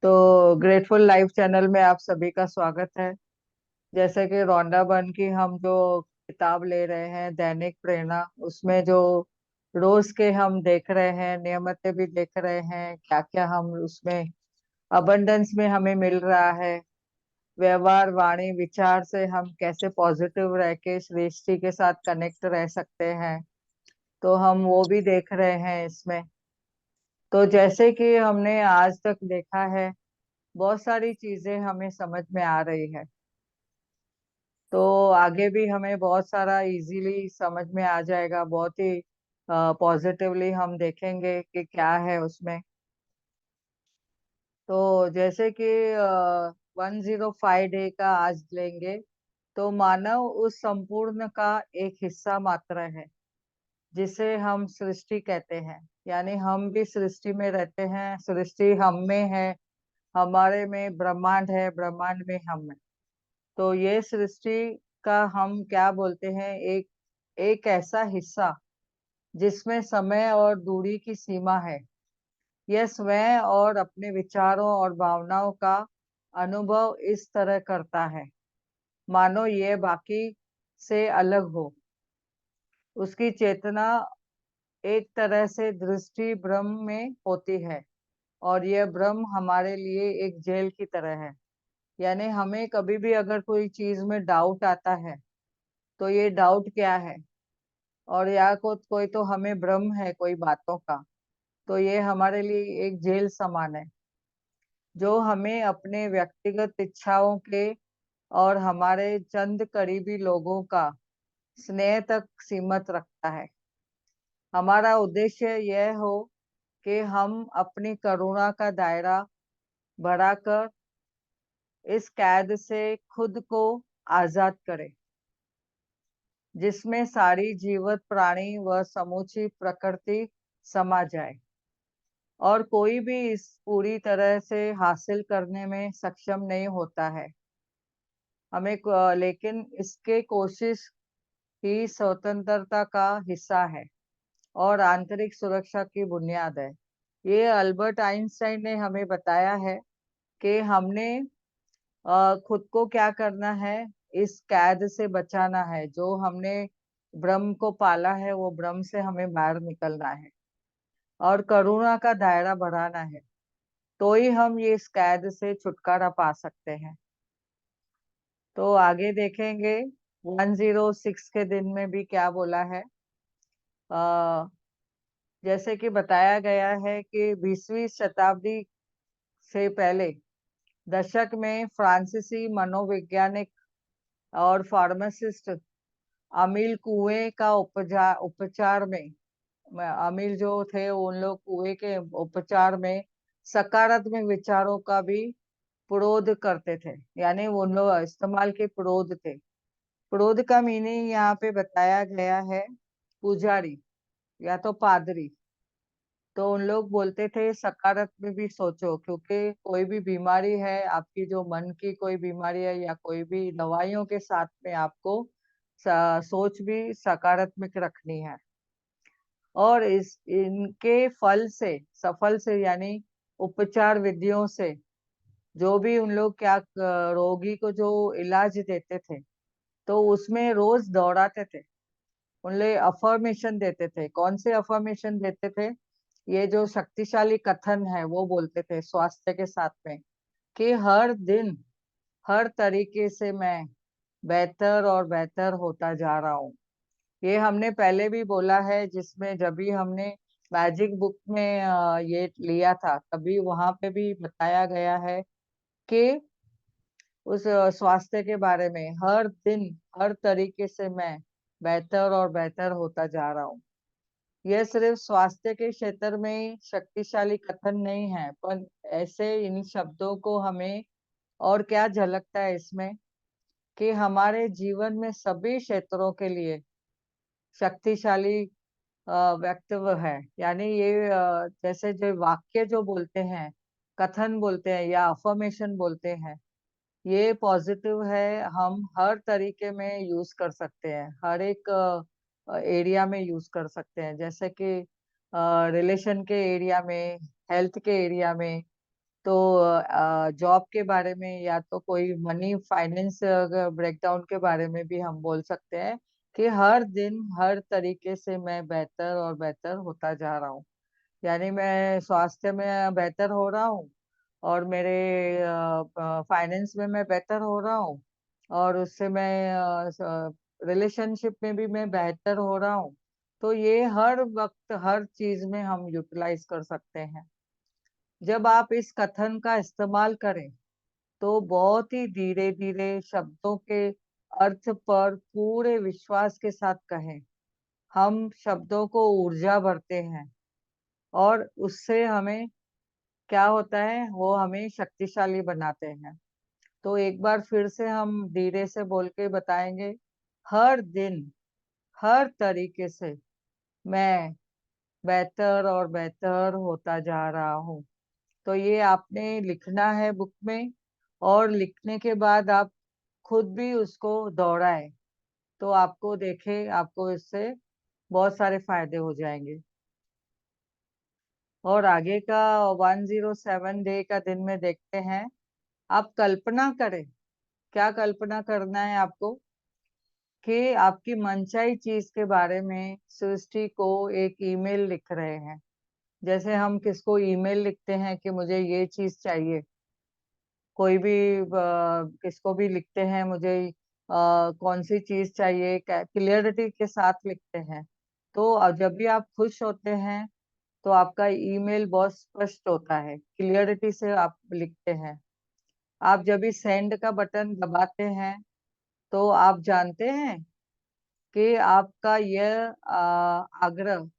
तो grateful life channel में आप सभी का स्वागत है। जैसे कि रोंडा बर्न की हम जो किताब ले रहे हैं दैनिक प्रेरणा, उसमें जो रोज के हम देख रहे हैं, नियमित भी देख रहे हैं, क्या क्या हम उसमें अबंडेंस में हमें मिल रहा है। व्यवहार, वाणी, विचार से हम कैसे पॉजिटिव रह के सृष्टि के साथ कनेक्ट रह सकते हैं, तो हम वो भी देख रहे हैं इसमें। तो जैसे कि हमने आज तक देखा है, बहुत सारी चीजें हमें समझ में आ रही है। तो आगे भी हमें बहुत सारा इजीली समझ में आ जाएगा, बहुत ही पॉजिटिवली हम देखेंगे कि क्या है उसमें। तो जैसे कि 105 डे का आज लेंगे, तो मानव उस संपूर्ण का एक हिस्सा मात्र है जिसे हम सृष्टि कहते हैं। यानी हम भी सृष्टि में रहते हैं, सृष्टि हम में है, हमारे में ब्रह्मांड है, ब्रह्मांड में हम है। तो ये सृष्टि का हम क्या बोलते हैं, एक एक ऐसा हिस्सा जिसमें समय और दूरी की सीमा है। यह स्वयं और अपने विचारों और भावनाओं का अनुभव इस तरह करता है मानो ये बाकी से अलग हो। उसकी चेतना एक तरह से दृष्टि ब्रह्म में होती है, और यह ब्रह्म हमारे लिए एक जेल की तरह है। यानी हमें कभी भी अगर कोई चीज में डाउट आता है, तो ये डाउट क्या है, और या कोई तो हमें भ्रम है कोई बातों का, तो ये हमारे लिए एक जेल समान है, जो हमें अपने व्यक्तिगत इच्छाओं के और हमारे चंद करीबी लोगों का स्नेह तक सीमित रखता है। हमारा उद्देश्य यह हो कि हम अपनी करुणा का दायरा बढ़ाकर इस कैद से खुद को आजाद करें, जिसमें सारी जीवित प्राणी व समूची प्रकृति समा जाए। और कोई भी इस पूरी तरह से हासिल करने में सक्षम नहीं होता है। लेकिन इसके कोशिश ही स्वतंत्रता का हिस्सा है और आंतरिक सुरक्षा की बुनियाद है। ये अल्बर्ट आइंस्टाइन ने हमें बताया है कि हमने खुद को क्या करना है, इस कैद से बचाना है। जो हमने ब्रह्म को पाला है, वो ब्रह्म से हमें बाहर निकलना है और करुणा का दायरा बढ़ाना है, तो ही हम ये इस कैद से छुटकारा पा सकते हैं। तो आगे देखेंगे 106 के दिन में भी क्या बोला है। आ, जैसे कि बताया गया है कि 20वीं शताब्दी से पहले दशक में फ्रांसीसी मनोवैज्ञानिक और फार्मासिस्ट अमील कुएं का उपचार में, अमील जो थे उन लोग कुएं के उपचार में सकारात्मक विचारों का भी प्रोध करते थे। यानी उन लोग इस्तेमाल के प्रोध थे। प्रोध का मीनिंग यहाँ पे बताया गया है पुजारी या तो पादरी। तो उन लोग बोलते थे सकारात्मक भी सोचो, क्योंकि कोई भी बीमारी है आपकी, जो मन की कोई बीमारी है या कोई भी दवाइयों के साथ में आपको सोच भी सकारात्मक रखनी है। और इस इनके फल से, सफल से यानी उपचार विधियों से, जो भी उन लोग क्या रोगी को जो इलाज देते थे, तो उसमें रोज दौड़ाते थे। उन लोग अफर्मेशन देते थे। कौन से अफर्मेशन देते थे? ये जो शक्तिशाली कथन है वो बोलते थे स्वास्थ्य के साथ में, कि हर दिन हर तरीके से मैं बेहतर और बेहतर होता जा रहा हूँ। ये हमने पहले भी बोला है, जिसमें जब भी हमने मैजिक बुक में ये लिया था, तभी वहां पे भी बताया गया है कि उस स्वास्थ्य के बारे में, हर दिन हर तरीके से मैं बेहतर और बेहतर होता जा रहा हूँ। यह सिर्फ स्वास्थ्य के क्षेत्र में शक्तिशाली कथन नहीं है, पर ऐसे इन शब्दों को हमें और क्या झलकता है इसमें, कि हमारे जीवन में सभी क्षेत्रों के लिए शक्तिशाली वक्तव्य है। यानी ये जैसे जो वाक्य जो बोलते हैं, कथन बोलते हैं या अफर्मेशन बोलते हैं, ये पॉजिटिव है। हम हर तरीके में यूज कर सकते हैं, हर एक एरिया में यूज कर सकते हैं। जैसे कि रिलेशन के एरिया में, हेल्थ के एरिया में, तो जॉब के बारे में या तो कोई मनी फाइनेंस ब्रेकडाउन के बारे में भी हम बोल सकते हैं कि हर दिन हर तरीके से मैं बेहतर और बेहतर होता जा रहा हूँ। यानी मैं स्वास्थ्य में बेहतर हो रहा हूँ, और मेरे फाइनेंस में मैं बेहतर हो रहा हूँ, और उससे मैं रिलेशनशिप में भी मैं बेहतर हो रहा हूँ। तो ये हर वक्त हर चीज में हम यूटिलाइज कर सकते हैं। जब आप इस कथन का इस्तेमाल करें तो बहुत ही धीरे धीरे शब्दों के अर्थ पर पूरे विश्वास के साथ कहें। हम शब्दों को ऊर्जा भरते हैं, और उससे हमें क्या होता है, वो हमें शक्तिशाली बनाते हैं। तो एक बार फिर से हम धीरे से बोल के बताएंगे। हर दिन हर तरीके से मैं बेहतर और बेहतर होता जा रहा हूँ। तो ये आपने लिखना है बुक में, और लिखने के बाद आप खुद भी उसको दोहराएं। तो आपको देखे, आपको इससे बहुत सारे फायदे हो जाएंगे। और आगे का 107 डे का दिन में देखते हैं। आप कल्पना करें। क्या कल्पना करना है आपको? कि आपकी मनचाही चीज के बारे में सृष्टि को एक ईमेल लिख रहे हैं। जैसे हम किसको ईमेल लिखते हैं कि मुझे ये चीज चाहिए, कोई भी किसको भी लिखते हैं मुझे कौन सी चीज चाहिए, क्लियरिटी के साथ लिखते हैं। तो जब भी आप खुश होते हैं तो आपका ईमेल बहुत स्पष्ट होता है, क्लियरिटी से आप लिखते हैं। आप जब भी सेंड का बटन दबाते हैं तो आप जानते हैं कि आपका यह आग्रह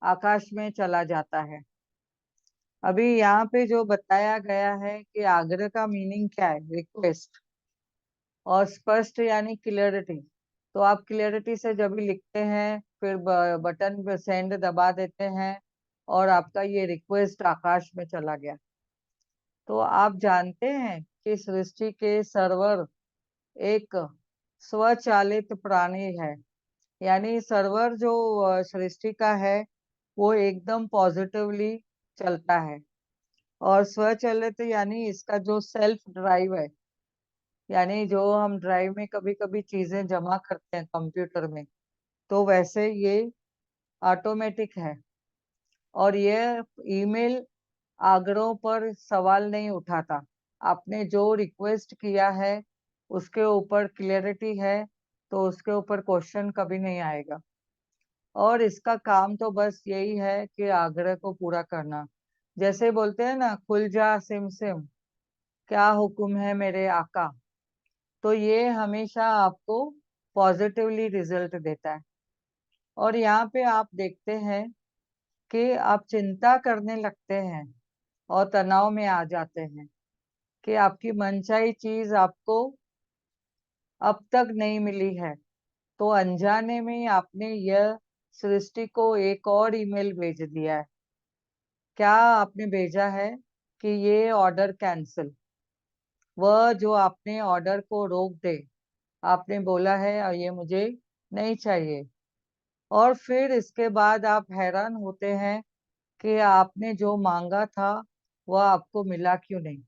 आकाश में चला जाता है। अभी यहाँ पे जो बताया गया है कि आग्रह का मीनिंग क्या है, रिक्वेस्ट, और स्पष्ट यानी क्लियरिटी। तो आप क्लियरिटी से जब भी लिखते हैं, फिर बटन पे सेंड दबा देते हैं, और आपका ये रिक्वेस्ट आकाश में चला गया। तो आप जानते हैं कि सृष्टि के सर्वर एक स्वचालित प्राणी है। यानी सर्वर जो सृष्टि का है वो एकदम पॉजिटिवली चलता है। और स्वचालित यानी इसका जो सेल्फ ड्राइव है, यानी जो हम ड्राइव में कभी कभी चीजें जमा करते हैं कंप्यूटर में, तो वैसे ये ऑटोमेटिक है। और ये ईमेल आग्रहों पर सवाल नहीं उठाता। आपने जो रिक्वेस्ट किया है उसके ऊपर क्लियरिटी है, तो उसके ऊपर क्वेश्चन कभी नहीं आएगा। और इसका काम तो बस यही है कि आग्रह को पूरा करना। जैसे बोलते हैं ना, खुल जा सिम सिम, क्या हुक्म है मेरे आका। तो ये हमेशा आपको पॉजिटिवली रिजल्ट देता है। और यहाँ पे आप देखते हैं कि आप चिंता करने लगते हैं और तनाव में आ जाते हैं कि आपकी मनचाही चीज आपको अब तक नहीं मिली है। तो अनजाने में आपने यह सृष्टि को एक और ईमेल भेज दिया है। क्या आपने भेजा है कि ये ऑर्डर कैंसिल, वह जो आपने ऑर्डर को रोक दे। आपने बोला है और ये मुझे नहीं चाहिए, और फिर इसके बाद आप हैरान होते हैं कि आपने जो मांगा था वह आपको मिला क्यों नहीं।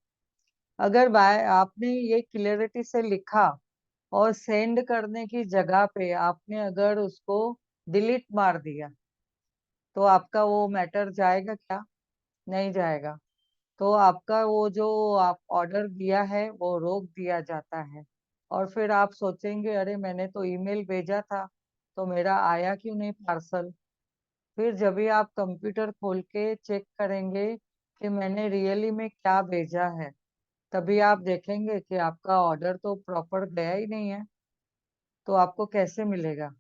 अगर बाय आपने ये क्लियरिटी से लिखा, और सेंड करने की जगह पे आपने अगर उसको डिलीट मार दिया, तो आपका वो मैटर जाएगा क्या? नहीं जाएगा। तो आपका वो जो आप ऑर्डर दिया है वो रोक दिया जाता है। और फिर आप सोचेंगे, अरे मैंने तो ईमेल भेजा था, तो मेरा आया क्यों नहीं पार्सल। फिर जब भी आप कंप्यूटर खोल के चेक करेंगे कि मैंने रियली में क्या भेजा है, तभी आप देखेंगे कि आपका ऑर्डर तो प्रॉपर गया ही नहीं है। तो आपको कैसे मिलेगा?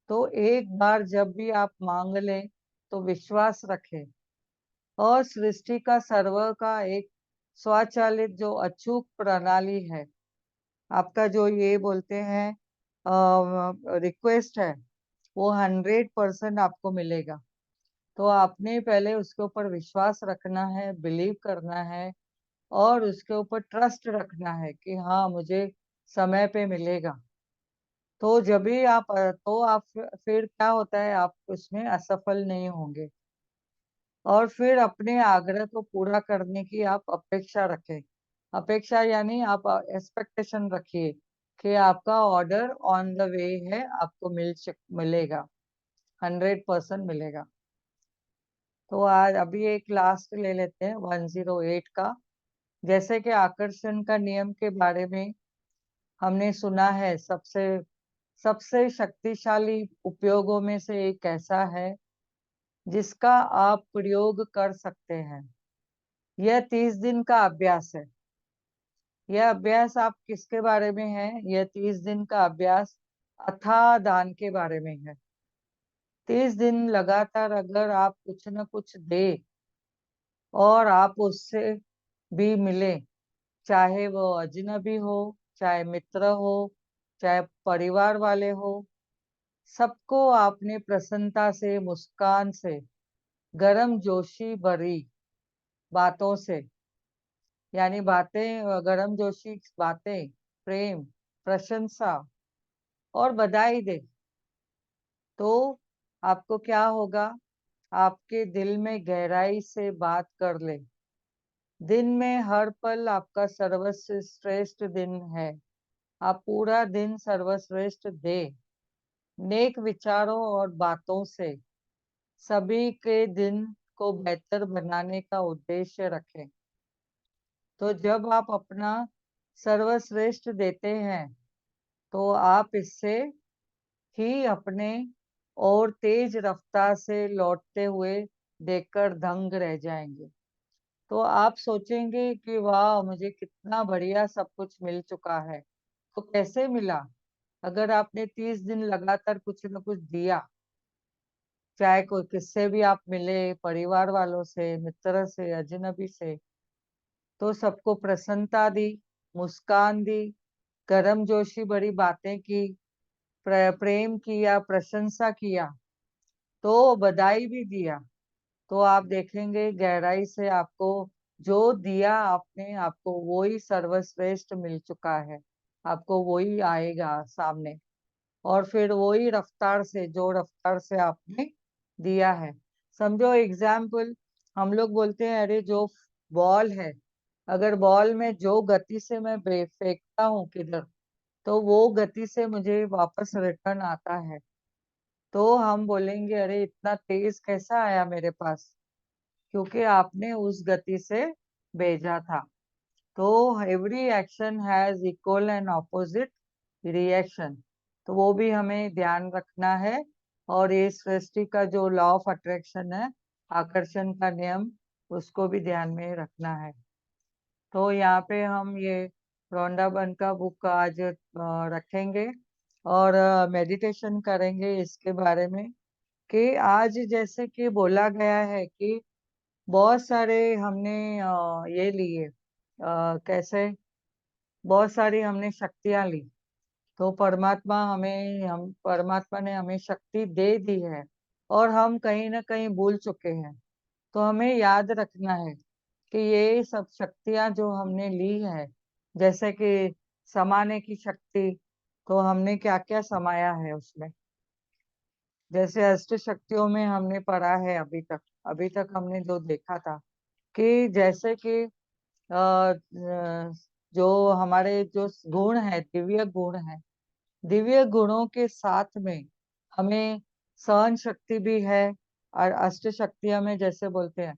तो एक बार जब भी आप मांग लें तो विश्वास रखें, और सृष्टि का सर्वर का एक स्वचालित जो अचूक प्रणाली है, आपका जो ये बोलते हैं रिक्वेस्ट है, वो 100% आपको मिलेगा। तो आपने पहले उसके ऊपर विश्वास रखना है, बिलीव करना है, और उसके ऊपर ट्रस्ट रखना है कि हाँ मुझे समय पे मिलेगा। तो जब भी आप फिर क्या होता है, आप उसमें असफल नहीं होंगे। और फिर अपने आग्रह को पूरा करने की आप अपेक्षा रखें। अपेक्षा यानी आप एक्सपेक्टेशन रखिए कि आपका ऑर्डर ऑन द वे है, आपको मिलेगा, 100% मिलेगा। तो आज अभी एक लास्ट ले लेते हैं 108 का। जैसे कि आकर्षण का नियम के बारे में हमने सुना है, सबसे सबसे शक्तिशाली उपयोगों में से एक ऐसा है जिसका आप प्रयोग कर सकते हैं। यह 30 दिन का अभ्यास है। यह अभ्यास आप किसके बारे में है? यह 30 दिन का अभ्यास अथाह दान के बारे में है। 30 दिन लगातार अगर आप कुछ न कुछ दे और आप उससे भी मिले, चाहे वो अजनबी हो, चाहे मित्र हो, चाहे परिवार वाले हो, सबको आपने प्रसन्नता से, मुस्कान से, गर्म जोशी भरी बातों से, यानी बातें, गर्म जोशी बातें, प्रेम, प्रशंसा और बधाई दे, तो आपको क्या होगा? आपके दिल में गहराई से बात कर ले। दिन में हर पल आपका सर्वश्रेष्ठ दिन है। आप पूरा दिन सर्वश्रेष्ठ दे, नेक विचारों और बातों से सभी के दिन को बेहतर बनाने का उद्देश्य रखें। तो जब आप अपना सर्वश्रेष्ठ देते हैं तो आप इससे ही अपने और तेज रफ्तार से लौटते हुए देखकर दंग रह जाएंगे। तो आप सोचेंगे कि वाह, मुझे कितना बढ़िया सब कुछ मिल चुका है। तो कैसे मिला? अगर आपने 30 दिन लगातार कुछ न कुछ दिया, चाहे कोई किससे भी आप मिले, परिवार वालों से, मित्र से, अजनबी से, तो सबको प्रसन्नता दी, मुस्कान दी, गर्मजोशी भरी बातें की, प्रेम किया, प्रशंसा किया, तो बधाई भी दिया, तो आप देखेंगे गहराई से आपको जो दिया आपने, आपको वही सर्वश्रेष्ठ मिल चुका है। आपको वही आएगा सामने, और फिर वही रफ्तार से, जो रफ्तार से आपने दिया है। समझो एग्जाम्पल, हम लोग बोलते हैं अरे जो बॉल है, अगर बॉल में जो गति से मैं फेंकता हूँ किधर, तो वो गति से मुझे वापस रिटर्न आता है। तो हम बोलेंगे अरे इतना तेज कैसा आया मेरे पास, क्योंकि आपने उस गति से भेजा था। तो every action has equal and opposite reaction, तो वो भी हमें ध्यान रखना है। और ये सृष्टि का जो लॉ ऑफ अट्रैक्शन है, आकर्षण का नियम, उसको भी ध्यान में रखना है। तो यहाँ पे हम ये रोंडा बन का बुक आज रखेंगे और मेडिटेशन करेंगे इसके बारे में, कि आज जैसे कि बोला गया है कि बहुत सारे हमने ये लिए, कैसे बहुत सारी हमने शक्तियां ली, तो परमात्मा ने हमें शक्ति दे दी है, और हम कहीं ना कहीं भूल चुके हैं। तो हमें याद रखना है कि ये सब शक्तियां जो हमने ली है, जैसे कि समाने की शक्ति, तो हमने क्या क्या समाया है उसमें। जैसे अष्ट शक्तियों में हमने पढ़ा है अभी तक हमने जो देखा था, कि जैसे कि जो हमारे जो गुण है, दिव्य गुण है, दिव्य गुणों के साथ में हमें सहन शक्ति भी है। और अष्ट शक्तियों में जैसे बोलते हैं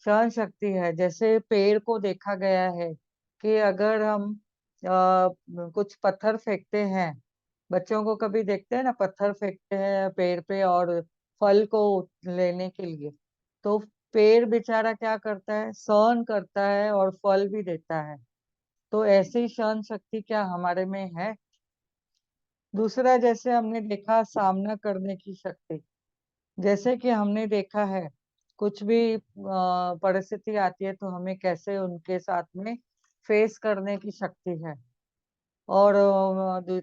सहन शक्ति है। जैसे पेड़ को देखा गया है कि अगर हम कुछ पत्थर फेंकते हैं, बच्चों को कभी देखते हैं ना, पत्थर फेंकते हैं पेड़ पे और फल को लेने के लिए, तो पेड़ बेचारा क्या करता है, सहन करता है और फल भी देता है। तो ऐसी सहन शक्ति क्या हमारे में है? दूसरा, जैसे हमने देखा सामना करने की शक्ति, जैसे कि हमने देखा है कुछ भी परिस्थिति आती है तो हमें कैसे उनके साथ में फेस करने की शक्ति है। और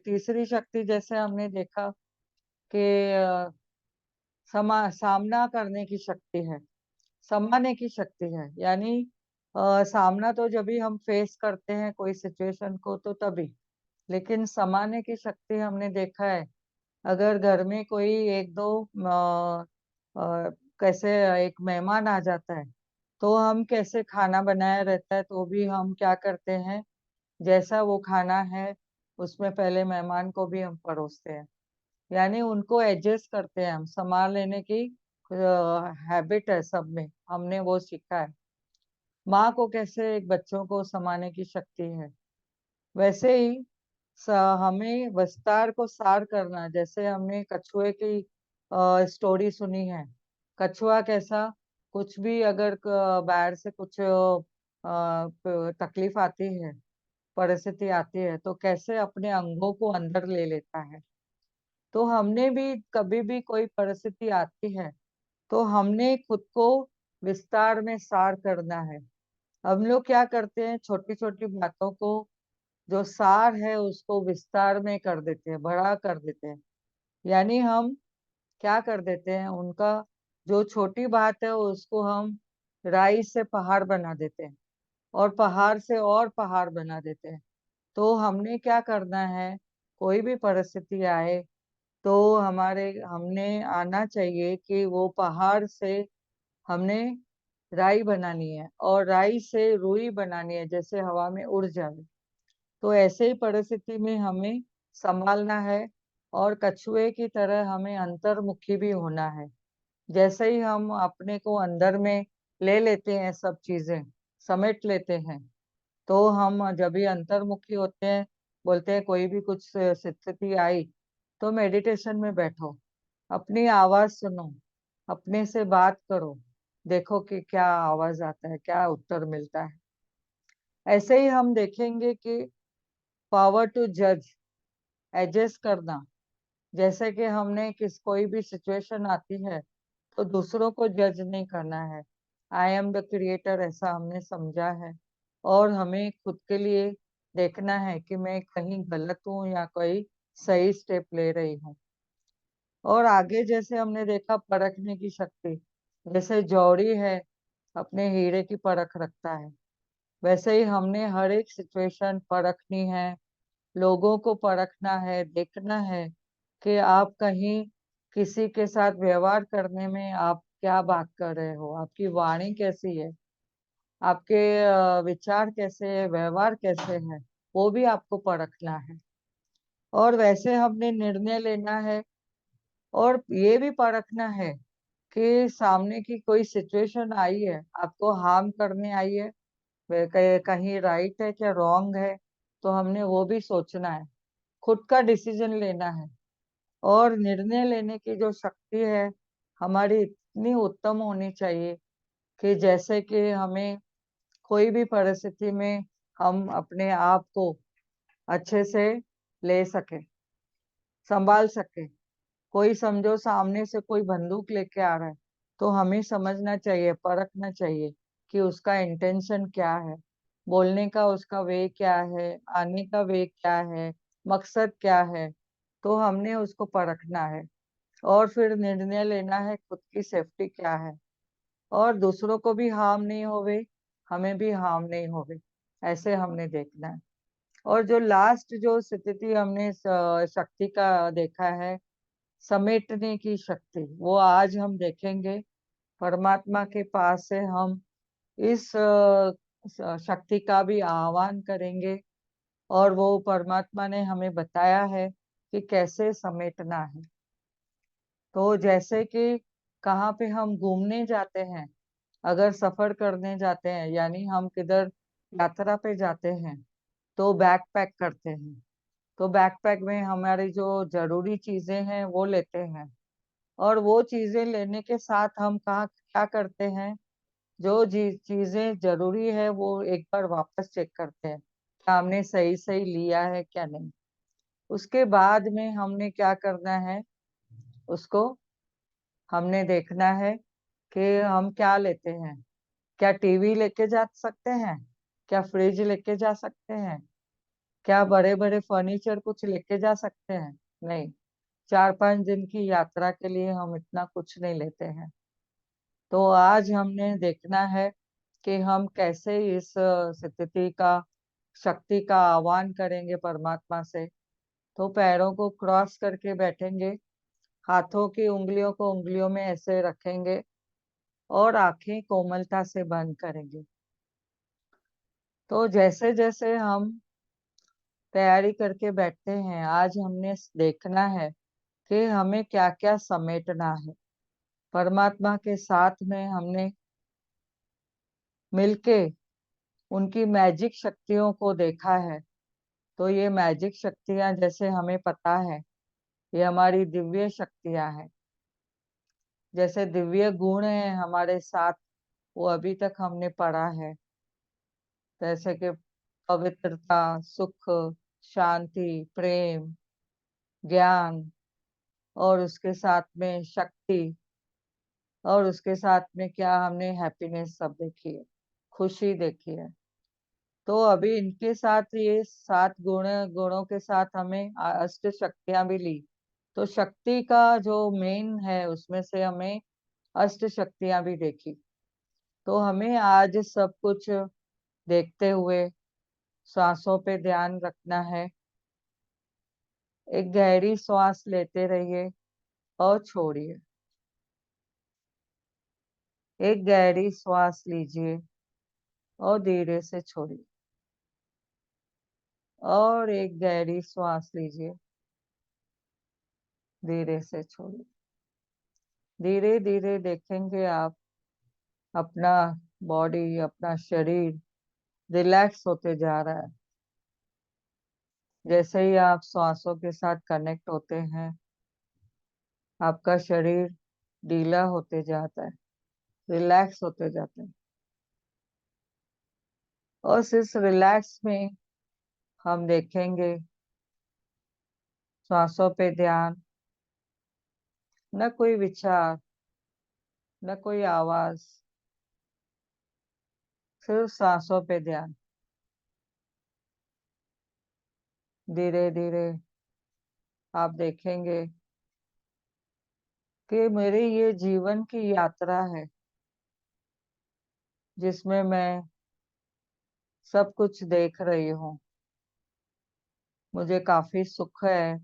तीसरी शक्ति जैसे हमने देखा कि सामना करने की शक्ति है, समाने की शक्ति है, यानी सामना तो जब भी हम फेस करते हैं कोई सिचुएशन को तो तभी, लेकिन समाने की शक्ति हमने देखा है अगर घर में कोई एक दो कैसे एक मेहमान आ जाता है, तो हम कैसे खाना बनाया रहता है तो भी हम क्या करते हैं, जैसा वो खाना है उसमें पहले मेहमान को भी हम परोसते हैं। यानी उनको एडजस्ट करते हैं, हम संभाल लेने की हैबिट है सब में, हमने वो सीखा है। माँ को कैसे एक बच्चों को संभालने की शक्ति है, वैसे ही स- हमें विस्तार को सार करना। जैसे हमने कछुए की स्टोरी सुनी है, कछुआ कैसा, कुछ भी अगर बाहर से कुछ तकलीफ आती है, परिस्थिति आती है, तो कैसे अपने अंगों को अंदर ले लेता है। तो हमने भी कभी भी कोई परिस्थिति आती है तो हमने खुद को विस्तार में सार करना है। हम लोग क्या करते हैं, छोटी छोटी बातों को जो सार है उसको विस्तार में कर देते हैं, बड़ा कर देते हैं। यानी हम क्या कर देते हैं, उनका जो छोटी बात है उसको हम राई से पहाड़ बना देते हैं, और पहाड़ से और पहाड़ बना देते हैं। तो हमने क्या करना है, कोई भी परिस्थिति आए तो हमारे हमने आना चाहिए कि वो पहाड़ से हमने राई बनानी है, और राई से रुई बनानी है, जैसे हवा में उड़ जाए। तो ऐसे ही परिस्थिति में हमें संभालना है, और कछुए की तरह हमें अंतर्मुखी भी होना है। जैसे ही हम अपने को अंदर में ले लेते हैं, सब चीजें समेट लेते हैं, तो हम जब भी अंतर्मुखी होते हैं, बोलते हैं कोई भी कुछ स्थिति आई तो मेडिटेशन में बैठो, अपनी आवाज सुनो, अपने से बात करो, देखो कि क्या आवाज आता है, क्या उत्तर मिलता है। ऐसे ही हम देखेंगे कि पावर टू जज, एडजस्ट करना। जैसे कि हमने कोई भी सिचुएशन आती है तो दूसरों को जज नहीं करना है, आई एम द क्रिएटर ऐसा हमने समझा है। और हमें खुद के लिए देखना है कि मैं कहीं गलत हूँ या कोई सही स्टेप ले रही हूँ। और आगे जैसे हमने देखा परखने की शक्ति, जैसे जौहरी है अपने हीरे की परख रखता है, वैसे ही हमने हर एक सिचुएशन परखनी है, लोगों को परखना है, देखना है कि आप कहीं किसी के साथ व्यवहार करने में आप क्या बात कर रहे हो, आपकी वाणी कैसी है, आपके विचार कैसे है, व्यवहार कैसे है, वो भी आपको परखना है। और वैसे हमने निर्णय लेना है, और ये भी परखना है कि सामने की कोई सिचुएशन आई है, आपको हार्म करने आई है, कहीं राइट है क्या रॉन्ग है, तो हमने वो भी सोचना है, खुद का डिसीजन लेना है। और निर्णय लेने की जो शक्ति है हमारी इतनी उत्तम होनी चाहिए कि जैसे कि हमें कोई भी परिस्थिति में हम अपने आप को अच्छे से ले सके, संभाल सके। कोई समझो सामने से कोई बंदूक लेके आ रहा है, तो हमें समझना चाहिए, परखना चाहिए कि उसका इंटेंशन क्या है, बोलने का उसका वे क्या है, आने का वे क्या है, मकसद क्या है। तो हमने उसको परखना है, और फिर निर्णय लेना है खुद की सेफ्टी क्या है, और दूसरों को भी हार्म नहीं होवे, हमें भी हार्म नहीं होवे, ऐसे हमने देखना है। और जो लास्ट जो स्थिति हमने शक्ति का देखा है, समेटने की शक्ति, वो आज हम देखेंगे। परमात्मा के पास से हम इस शक्ति का भी आह्वान करेंगे, और वो परमात्मा ने हमें बताया है कि कैसे समेटना है। तो जैसे कि कहाँ पे हम घूमने जाते हैं, अगर सफर करने जाते हैं, यानी हम किधर यात्रा पे जाते हैं, तो बैकपैक करते हैं। तो बैकपैक में हमारी जो जरूरी चीजें हैं वो लेते हैं, और वो चीजें लेने के साथ हम कहाँ क्या करते हैं, जो चीजें जरूरी है वो एक बार वापस चेक करते हैं, क्या हमने सही सही लिया है क्या नहीं। उसके बाद में हमने क्या करना है, उसको हमने देखना है कि हम क्या लेते हैं। क्या टीवी लेके जा सकते हैं, क्या फ्रिज लेके जा सकते हैं, क्या बड़े बड़े फर्नीचर कुछ लेके जा सकते हैं? नहीं। 4-5 दिन की यात्रा के लिए हम इतना कुछ नहीं लेते हैं। तो आज हमने देखना है कि हम कैसे इस स्थिति का, शक्ति का आह्वान करेंगे परमात्मा से। तो पैरों को क्रॉस करके बैठेंगे, हाथों की उंगलियों को उंगलियों में ऐसे रखेंगे, और आंखें कोमलता से बंद करेंगे। तो जैसे जैसे हम तैयारी करके बैठते हैं, आज हमने देखना है कि हमें क्या क्या समेटना है। परमात्मा के साथ में हमने मिलके उनकी मैजिक शक्तियों को देखा है। तो ये मैजिक शक्तियां, जैसे हमें पता है, ये हमारी दिव्य शक्तियां हैं। जैसे दिव्य गुण है हमारे साथ, वो अभी तक हमने पढ़ा है। जैसे कि पवित्रता, सुख, शांति, प्रेम, ज्ञान, और उसके साथ में शक्ति, और उसके साथ में क्या हमने हैप्पीनेस सब देखी है, खुशी देखी है। तो अभी इनके साथ, ये 7 गुणों के साथ हमें अष्ट शक्तियां भी ली। तो शक्ति का जो मेन है उसमें से हमें अष्ट शक्तियां भी देखी। तो हमें आज सब कुछ देखते हुए सांसों पे ध्यान रखना है। एक गहरी श्वास लेते रहिए और छोड़िए। एक गहरी श्वास लीजिए और धीरे से छोड़िए। और एक गहरी श्वास लीजिए, धीरे से छोड़िए। धीरे धीरे देखेंगे आप अपना बॉडी, अपना शरीर रिलैक्स होते जा रहा है। जैसे ही आप सांसों के साथ कनेक्ट होते हैं, आपका शरीर ढीला होते जाता है, रिलैक्स होते जाते हैं। और इस रिलैक्स में हम देखेंगे सांसों पे ध्यान, न कोई विचार, न कोई आवाज, सिर्फ सांसों पे ध्यान। धीरे धीरे आप देखेंगे कि मेरी ये जीवन की यात्रा है, जिसमें मैं सब कुछ देख रही हूँ। मुझे काफी सुख है,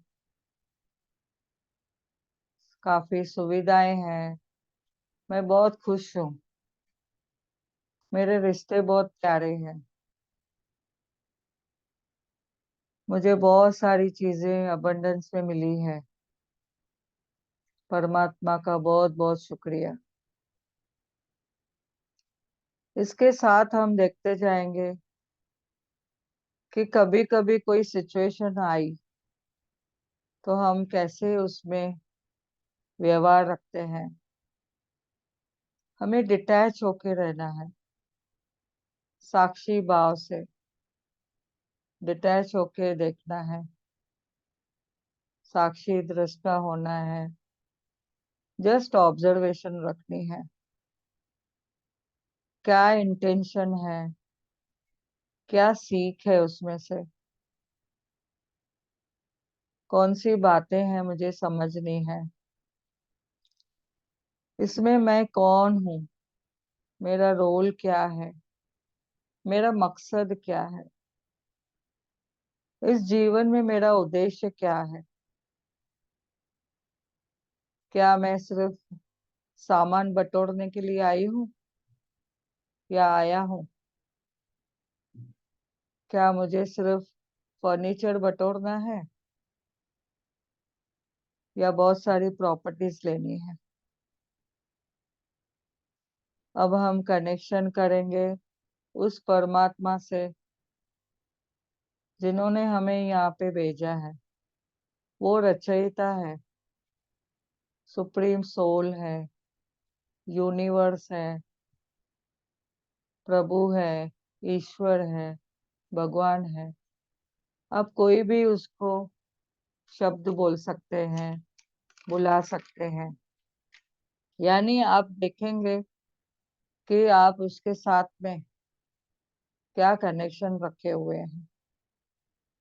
काफी सुविधाएं हैं, मैं बहुत खुश हूँ। मेरे रिश्ते बहुत प्यारे हैं। मुझे बहुत सारी चीजें अबंडेंस में मिली है। परमात्मा का बहुत बहुत शुक्रिया। इसके साथ हम देखते जाएंगे कि कभी कभी कोई सिचुएशन आई तो हम कैसे उसमें व्यवहार रखते हैं। हमें डिटैच होके रहना है, साक्षी भाव से डिटैच होके देखना है, साक्षी दृष्टा होना है, जस्ट ऑब्जर्वेशन रखनी है। क्या इंटेंशन है, क्या सीख है उसमें से, कौन सी बातें हैं मुझे समझनी है, इसमें मैं कौन हूँ, मेरा रोल क्या है, मेरा मकसद क्या है, इस जीवन में मेरा उद्देश्य क्या है। क्या मैं सिर्फ सामान बटोरने के लिए आई हूँ या आया हूँ? क्या मुझे सिर्फ फर्नीचर बटोरना है या बहुत सारी प्रॉपर्टीज लेनी है? अब हम कनेक्शन करेंगे उस परमात्मा से जिन्होंने हमें यहाँ पे भेजा है। वो रचयिता है, सुप्रीम सोल है, यूनिवर्स है, प्रभु है, ईश्वर है, भगवान है। आप कोई भी उसको शब्द बोल सकते हैं, बुला सकते हैं। यानी आप देखेंगे कि आप उसके साथ में क्या कनेक्शन रखे हुए हैं।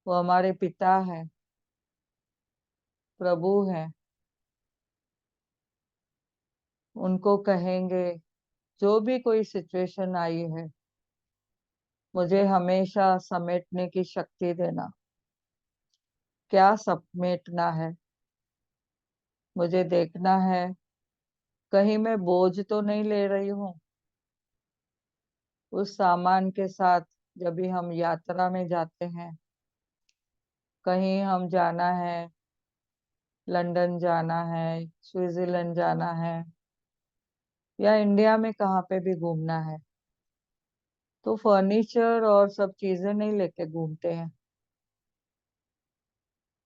वो हमारे पिता है, प्रभु है। उनको कहेंगे जो भी कोई सिचुएशन आई है, मुझे हमेशा समेटने की शक्ति देना। क्या समेटना है? मुझे देखना है कहीं मैं बोझ तो नहीं ले रही हूँ उस सामान के साथ जब भी हम यात्रा में जाते हैं। कहीं हम जाना है, लंदन जाना है, स्विट्जरलैंड जाना है, या इंडिया में कहाँ पे भी घूमना है, तो फर्नीचर और सब चीजें नहीं लेके घूमते हैं।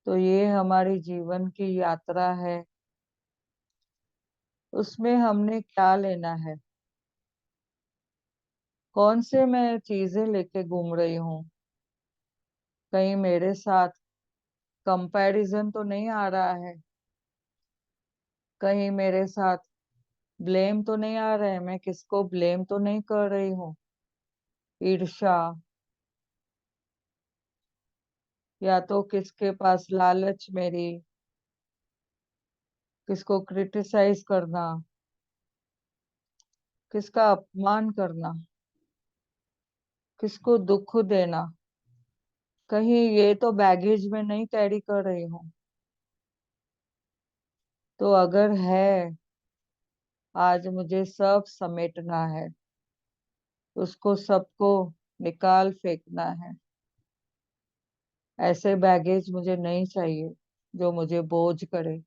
तो ये हमारी जीवन की यात्रा है, उसमें हमने क्या लेना है, कौन से मैं चीजें लेके घूम रही हूँ। कहीं मेरे साथ कंपैरिजन तो नहीं आ रहा है, कहीं मेरे साथ ब्लेम तो नहीं आ रहा है, मैं किसको ब्लेम तो नहीं कर रही हूँ, ईर्ष्या, या तो किसके पास लालच मेरी, किसको क्रिटिसाइज करना, किसका अपमान करना, किसको दुख देना, कहीं ये तो बैगेज में नहीं कैरी कर रही हूँ। तो अगर है, आज मुझे सब समेटना है, उसको सबको निकाल फेंकना है। ऐसे बैगेज मुझे नहीं चाहिए जो मुझे बोझ करे,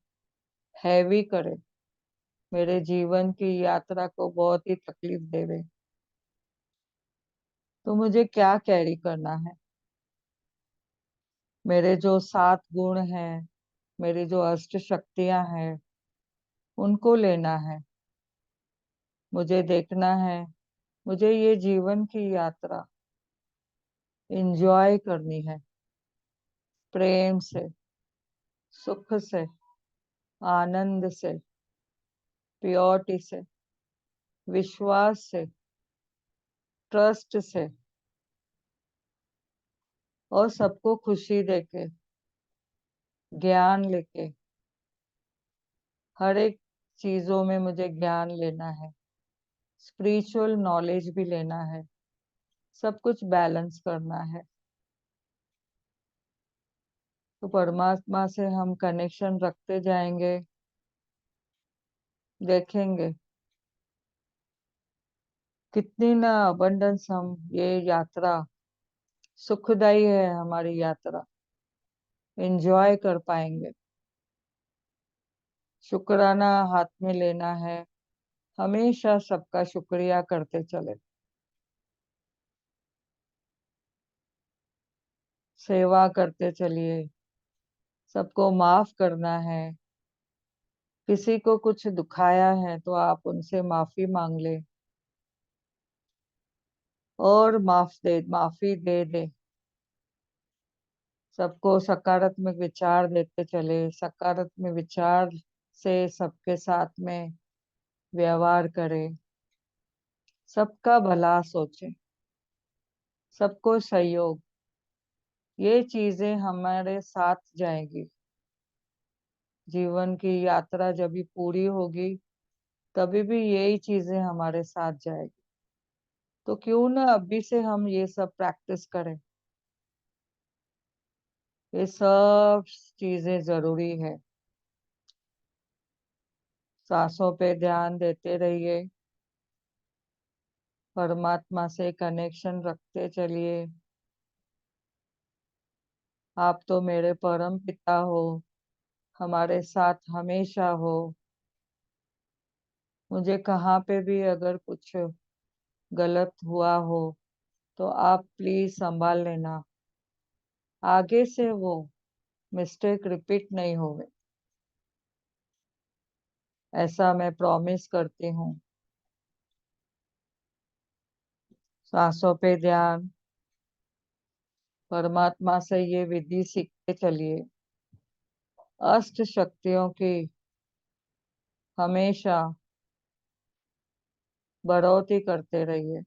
हैवी करे, मेरे जीवन की यात्रा को बहुत ही तकलीफ देवे। तो मुझे क्या कैरी करना है? मेरे जो 7 गुण हैं, मेरी जो अष्ट शक्तियां हैं, उनको लेना है। मुझे देखना है, मुझे ये जीवन की यात्रा एंजॉय करनी है, प्रेम से, सुख से, आनंद से, प्योरिटी से, विश्वास से, ट्रस्ट से, और सबको खुशी देके, ज्ञान लेके। हर एक चीजों में मुझे ज्ञान लेना है, स्पिरिचुअल नॉलेज भी लेना है, सब कुछ बैलेंस करना है। तो परमात्मा से हम कनेक्शन रखते जाएंगे, देखेंगे कितनी ना अबंडेंस हम ये यात्रा, सुखदाई है हमारी यात्रा, एंजॉय कर पाएंगे। शुक्राना हाथ में लेना है, हमेशा सबका शुक्रिया करते चले, सेवा करते चलिए, सबको माफ करना है। किसी को कुछ दुखाया है तो आप उनसे माफी मांग ले, और माफी दे दे। सबको सकारात्मक विचार देते चले, सकारात्मक विचार से सबके साथ में व्यवहार करे, सबका भला सोचे, सबको सहयोग। ये चीजें हमारे साथ जाएंगी। जीवन की यात्रा जब भी पूरी होगी, तभी भी यही चीजें हमारे साथ जाएगी। तो क्यों ना अभी से हम ये सब प्रैक्टिस करें। ये सब चीजें जरूरी है। सांसों पे ध्यान देते रहिए, परमात्मा से कनेक्शन रखते चलिए। आप तो मेरे परम पिता हो, हमारे साथ हमेशा हो। मुझे कहाँ पे भी अगर कुछ गलत हुआ हो तो आप प्लीज संभाल लेना, आगे से वो मिस्टेक रिपीट नहीं होवे, ऐसा मैं प्रॉमिस करती हूँ। सांसों पे ध्यान, परमात्मा से ये विधि सीखते चलिए। अष्ट शक्तियों की हमेशा बढ़ोतरी करते रहिए।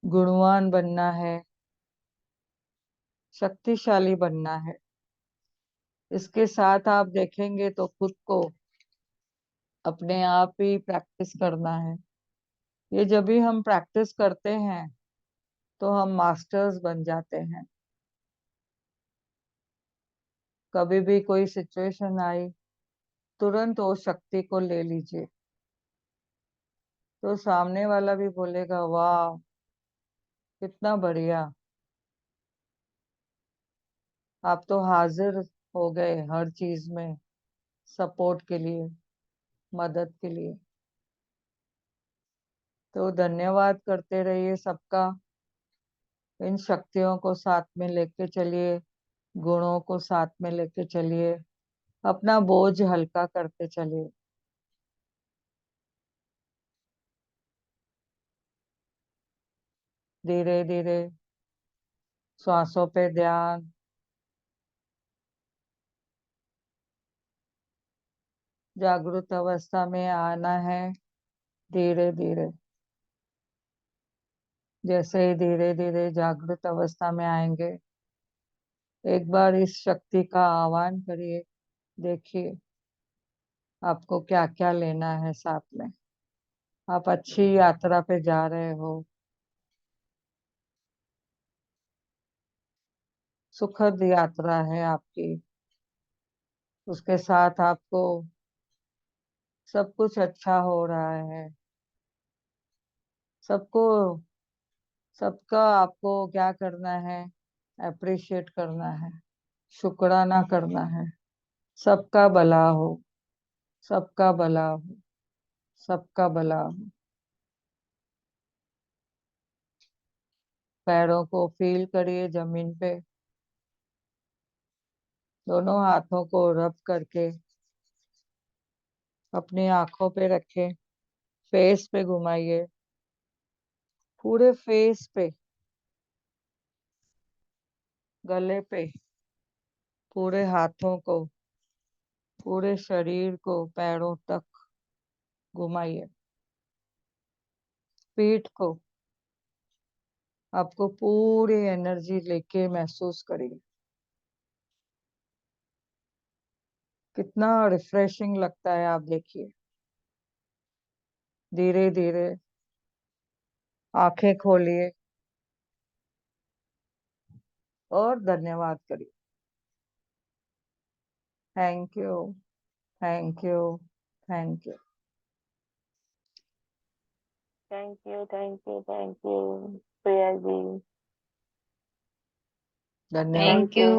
गुणवान बनना है, शक्तिशाली बनना है। इसके साथ आप देखेंगे तो खुद को अपने आप ही प्रैक्टिस करना है। ये जब भी हम प्रैक्टिस करते हैं तो हम मास्टर्स बन जाते हैं। कभी भी कोई सिचुएशन आई तुरंत वो शक्ति को ले लीजिए। तो सामने वाला भी बोलेगा, वाह कितना बढ़िया, आप तो हाजिर हो गए हर चीज में, सपोर्ट के लिए, मदद के लिए। तो धन्यवाद करते रहिए सबका। इन शक्तियों को साथ में लेके चलिए, गुणों को साथ में लेके चलिए, अपना बोझ हल्का करते चलिए। धीरे धीरे श्वासों पे ध्यान, जागृत अवस्था में आना है धीरे धीरे। जैसे ही धीरे धीरे जागृत अवस्था में आएंगे, एक बार इस शक्ति का आह्वान करिए। देखिए आपको क्या क्या लेना है साथ में। आप अच्छी यात्रा पे जा रहे हो, सुखद यात्रा है आपकी। उसके साथ आपको सब कुछ अच्छा हो रहा है। सबको, सबका आपको क्या करना है, अप्रिशिएट करना है, शुक्राना करना है। सबका भला हो, सबका भला हो, सबका भला हो। पैरों को फील करिए जमीन पे, दोनों हाथों को रब करके अपनी आंखों पे रखें, फेस पे घुमाइए, पूरे फेस पे, गले पे, पूरे हाथों को, पूरे शरीर को पैरों तक घुमाइए। पीठ को आपको पूरी एनर्जी लेके महसूस करिए। कितना रिफ्रेशिंग लगता है, आप देखिए। धीरे धीरे आंखें खोलिए और धन्यवाद करिए। Thank you, thank you, thank you. Thank you, thank you, thank you Priya ji. धन्यवाद। Thank thank you.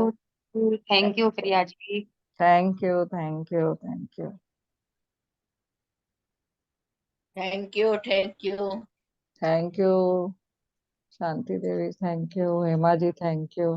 You, thank you Priya ji. Thank you, thank you, thank you. Thank you, thank you. Thank you Shanti Devi, thank you Hema ji, thank you.